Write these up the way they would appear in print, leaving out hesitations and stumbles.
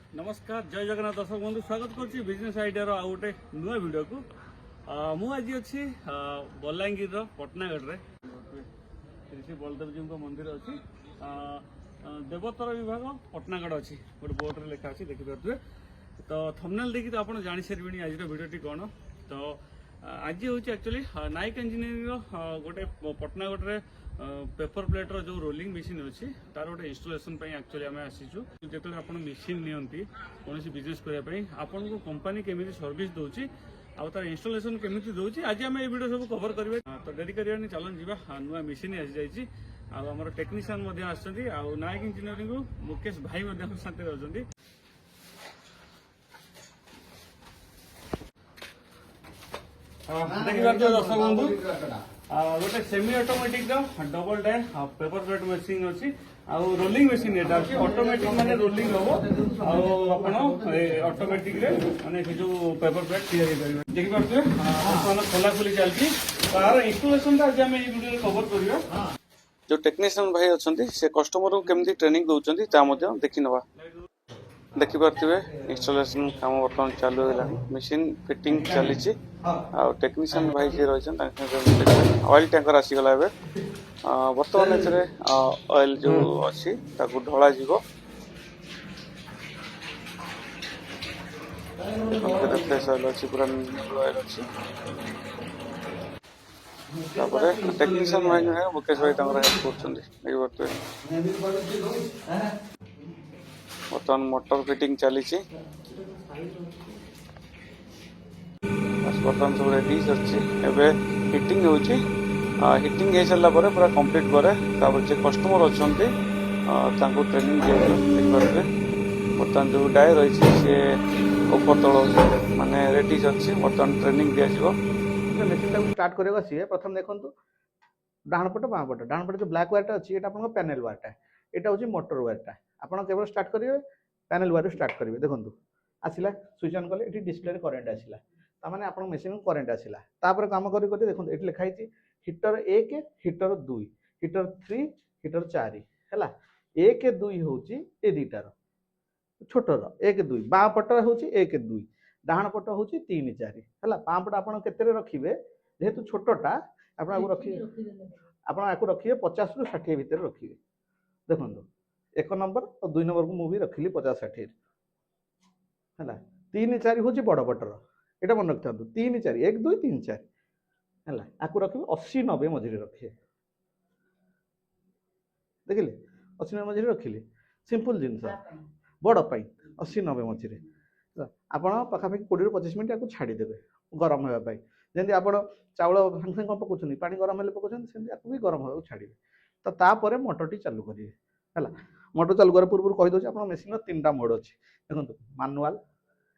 नमस्कार जय जगन्नाथ दर्शक बंधु स्वागत करुच्ची बिजनेस आइडिया आउ गोटे नुआ वीडियो को मु आज अच्छी बलांगीर पटनागढ़ रे श्री बलदेव जी मंदिर अच्छी देवोत्तर विभाग पटनागढ़ अच्छी गोटे बोर्ड रे लिखा अच्छी देखिपे तो थंबनेल देखी तो आप जानी सारे आज वीडियो कौन तो आज हूँ एक्चुअली नाइक इंजीनियरिंग गोटे पटनागढ़ रे पेपर प्लेट रो जो रोलिंग मशीन अच्छी तार गोटे इंस्टॉलेशन एक्चुअली आम आसीचु जो आप मशीन नियंती कौन बिजनेस करने आपन को कंपनी केमी सर्विस दौची आउ तार इंस्टॉलेशन केमी दौची आज आम ये वीडियो सब कवर करेंगे तो डेरी करवानी चलन जा नुआ मशीन आसी जाइए आम टेक्नीशियन आसछंती आउ नाइक इंजीनियरिंग मुकेश भाई साथ रही देखिए दर्शक बंधु गोटे semi automatic double die paper plate machine अच्छी आउ रोलिंग मशीन एटा अच्छी ऑटोमेटिक माने रोलिंग हो आपण ऑटोमेटिक रे माने जो पेपर प्लेट तैयारी करिवे देखि पारछे अपन खोला खोली चलती तार इंस्टॉलेशन आज हम এই ভিডিওରେ कवर करियो जो टेक्नीशियन भाई अछंती से कस्टमर को केमती ट्रेनिंग दउचंती ता मध्ये देखि नबा देखि पारथिबे इंस्टॉलेशन काम बर्तमान चालू होला मशीन फिटिंग चलीची आ टेक्नीशियन भाई जे रहछन ऑयल टैंकर आसी गला बे बर्तमान एथरे ऑयल जो अछि ताकू ढोला जीवो फ्रेश ऑयल अछि पूरा ऑयल अछि तापर टेक्नीशियन भाई जो है मुकेश भाई तंगरा हेल्प करछन देखि पारथिबे बर्तमान मोटर फिटिंग चली बर्तमान सब रेडी अच्छे हिटिंग होची हिटिंग हो सारा पूरा कंप्लीट करे जे कस्टमर अच्छा ट्रेनिंग दिए बर्तमान जो डाए रही सी ऊपर तल माने रेडी अच्छी बर्तमान ट्रेनिंग दिया मेसीन स्टार्ट करेगा सी प्रथम देखो डाण पट बाँ पट डाण पट जो ब्लैक वायरटा अच्छी ये पैनल वायरटा यहाँ हूँ मोटर वायरटा आपड़ केवल स्टार्ट करेंगे पैनल वायर स्टार्ट करेंगे देखो आसला स्विच ऑन कले ये डिस्प्ले करेन्ट आसला ताने आप मेसीन को करेन्ट आसला तापर कम कर देखो ये लिखाई हिटर 1 हिटर 2 हिटर 3 हिटर 4 है 1 2 हूँ ये दुटार छोटर 1 2 बाँ पट हूँ 1 2 डाण पट हूँ 3 4 है बाँ पट आप रखिए जेहेतु छोटा आप रखिए 50 ରୁ 60 भितर रखिए देखो 1 नंबर और 2 नंबर को मुझे रखिली 50 60 है 3 4 हूँ बड़ पटर यहाँ मन रखता 3 4 1 2 3 4 है आपको रखिए 80 90 मझे रखिए देखिले 80 90 मझे रखिले सिंपल जिनस बड़ पाई 80 90 मझे आप पाखापाखि 20 ରୁ 25 मिनट आपको छाड़देवे गरम होगापी जमी आप चाउल सागे सागे कौन पकाउछन पानी गरम हेल्ले पकाउछन सेमती आपको भी गरम होगा छाड़े तो तापर मोटर टी चालू करेंगे है मोटर चालू कर पूर्व कहीदे आप मेसीन 3टा मोड अच्छी देखो मानुआल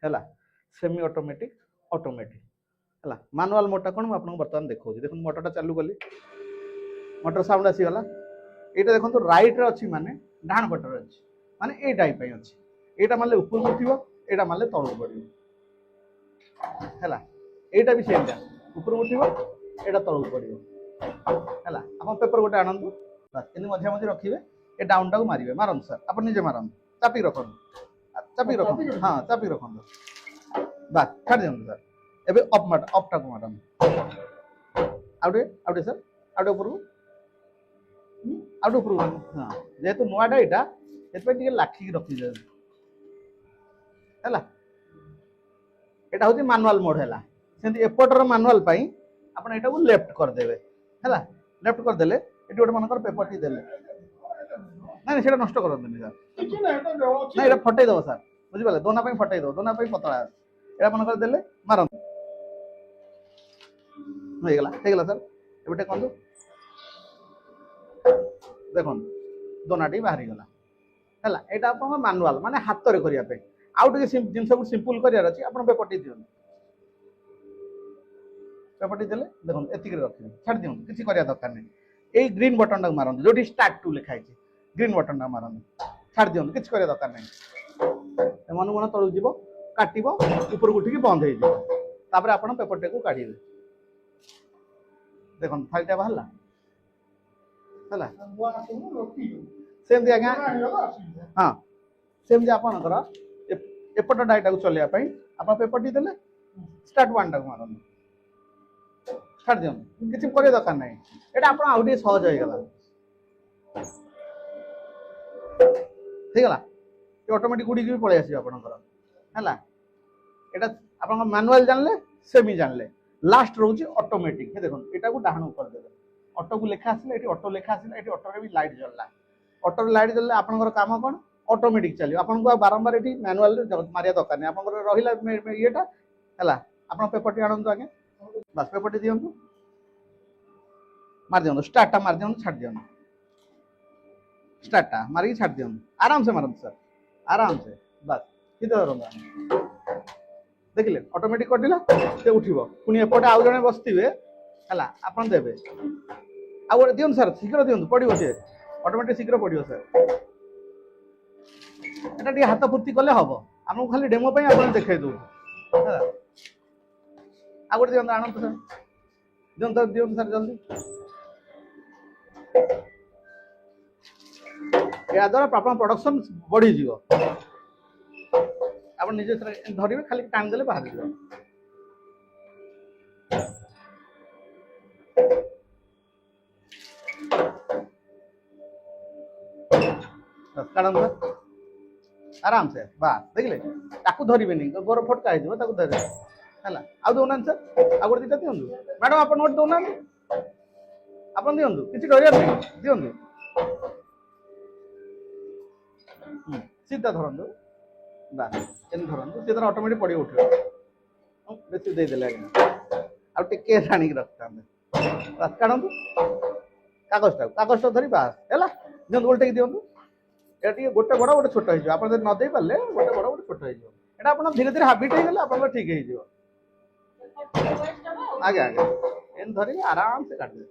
है सेमी ऑटोमेटिक ऑटोमेटिक है मानुआल मोडटा कौन मुझे बर्तमान देखा देखो मोटरटा चालू कली मोटर साउंड आसीगला यहाँ देखो रईट रे अच्छी माने डाण पटर अच्छी माने ए टाइप अच्छी यहाँ मारे ऊपर उठो यहाँ मारे तलू पड़ो है यहाँ भी सेमटा ऊपर उठो यहाँ तलू पड़ो है आप पेपर गोटे आणतु बस इन मझे मझे रखिए ये डाउन टाक मारे मारन सर आप निजे मारन चापी रख हाँ चापी रख बस छाड़ दिखाँ सर एवं अप टाक मारन आउटे सर आउटे ऊपर आउटे ऊपर हाँ जेहेतु नुआटा यहाँ से लाखिक रखी है यहाँ हूँ मानुआल मोड है सेमती एपटर मानुआल आप यहाँ लेफ्ट करदे है लेफ्ट करदे ये गोटे मन पेपर टी देले ना नहीं नष्ट करते सर ना फटईदेव सर बुझे दोना फटईदेव दोना पतला यहाँ मन कर देले मार होगला सर एवटे कहूँ देखो दोनाटी बाहरी गला है यहाँ आप मानुआल माने हाथ में करने आउटे जिन को सिंपल करार अच्छी आप पेपर टी दिखाँ पेपर टी देले देखो एतिक रखिए छाड़ दिखाँ किसी कर दरकार नहीं ये ग्रीन बटन टाक मारते जो स्टार्ट टू लिखाई ग्रीन बटन टाक मारते छाड़ दिखाँ किसी कर दरकार नहीं मन मन तलू जीव काट ऊपर उठिक बंद हो आप पेपर टे को काढ़े देखो फाइलटा बाहर है सेमती आज्ञा हाँ सेमती आपणकर एपट डाइटा को चलैया पई आपण पेपर टी देले स्टार्ट 1 टा मारन छाड़ दियन किछि करे दरकार नै एटा आपण आउडी सहज होई गेला ठीक गला ये ऑटोमेटिक गुडी भी पळे आसी आपण कर हला एटा आपण मैनुअल जानले सेमी जानले लास्ट रहउची ऑटोमेटिक हे देखो एटा को डाहन ऊपर देबे ऑटो को लेखा आसिले एटी ऑटो लेखा आसिले एटी ऑटो रे भी लाइट जलला ऑटो रे लाइट जलले आपण काम कोन ऑटोमेटिक चलियो आपण को बारंबार एटी मैनुअल रे मारिया दरकार नै आपण रहिला येटा हला आपण पेपर टी आनंद आगे बस पेपर टी दियंतु मार दियंतु स्टार्ट टा मार दियंतु छाड़ दियंतु स्टार्ट टा मारी छाड़ दियंतु आराम से मारंतु सर आराम से बस किते रहंदा देखिले ऑटोमेटिक कटिला से उठिबो पुनी एपटे आउ जने बसतिबे हला आपण देबे आ गोटे दियंतु सर शीघ्र दियंतु पडिबो से ऑटोमेटिक शीघ्र पडिबो सर एटा टी हाथ फुर्ती कले हबो हमहु खाली डेमो पई आपण देखाइ दउ हला आ गोटे दियंतु आनंद सर दियंतु सर जल्दी या द्वारा अपन प्रोडक्शन बढ़ी जीवो आप निजे धरिबे खाली टाइम देले बाहर जीवो काढम आराम से बास देखले ताकू धरिबे नहीं गोर फटका हो ताकू धरे हला आ दोना सर आ गोटे दिटा दियंतु मैडम अपन नोट दोना अपन दियंतु किछि डरिया नहीं दियंतु सीधा धरंतु बास एन धरंतु सीधा ऑटोमेटिक पड़ी उठियो बेसी दे देले आ टिके राणी रखता बस काढंतु कागज धरी बास हैला जन उल्टे की दियंतु एटा टिके गोटे बड़ गोटे छोट होइजो आपण न दे पाले गोटे बड़ गोटे छोट होइजो एटा आपण धीरे धीरे हैबिट हे गेले आपण ठीक हे जिवो आगे आगे एन धरी आराम से काट दे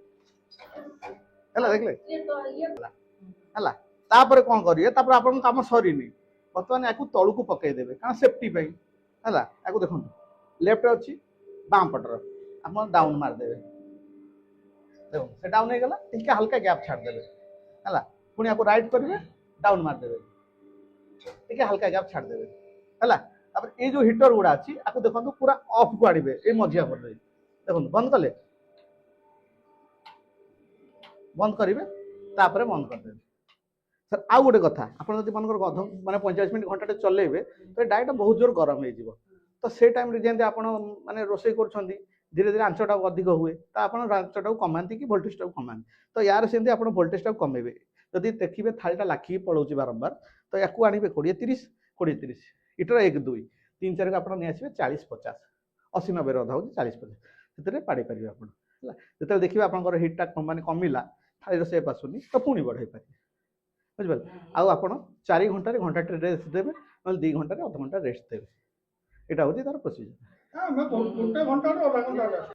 हैला देखले हैला तापर कौन करिए तापर आपन काम सरीनी बर्तमान याकू तळू को पकई देबे कारण सेफ्टी पई हला याकू देखंतु लेफ्ट अछि बाम पटर आपन डाउन मार देबे देखो से डाउन हे गेला ठीक हल्का गैप छाड़ देबे हला पुनी याकू राइट करिवे डाउन मार देबे ठीक हल्का गैप छाड़ देबे हला तापर ए जो हीटर गुडा अछि याकू देखंतु पूरा ऑफ को आडिबे ए मजिया पर दे देखंतु बंद कले बंद करिवे तापर बंद कर देबे सर आउ गोटे कथा आपन जदि मनकर गध माने 45 मिनिट घंटा चलेबे तो डाइट बहुत जोर गरम हो जिवो तो से टाइम रे जेंते आपन माने रोसई करछंदी धीरे धीरे आंचटा अधिक हुए तो आपन आंचटा कमांती कि वोल्टेज कमांती तो यार सेंते आपन वोल्टेज कमेबे जदि देखिबे थालीटा लाखी पळौची बारंबार तो याकू आनिबे 20 30 20 30 इटर 1 2 3 4 को आपन नै आसीबे 40 50 80 90 रधा हो 40 50 सेतरे पाडी परिबे आपन हला जेते देखिबे आपनकर हिटटा माने कमिला थालीर शेप आसुनी तो पुणी बढ़ाई पारे बुझिपारे आउ आपण 4 घंटा रेस्ट देबे न 2 घंटा रे आधा घंटा रेस्ट देबे एटा होती तार प्रोसीजर हां मैं 1 घंटा रे आधा घंटा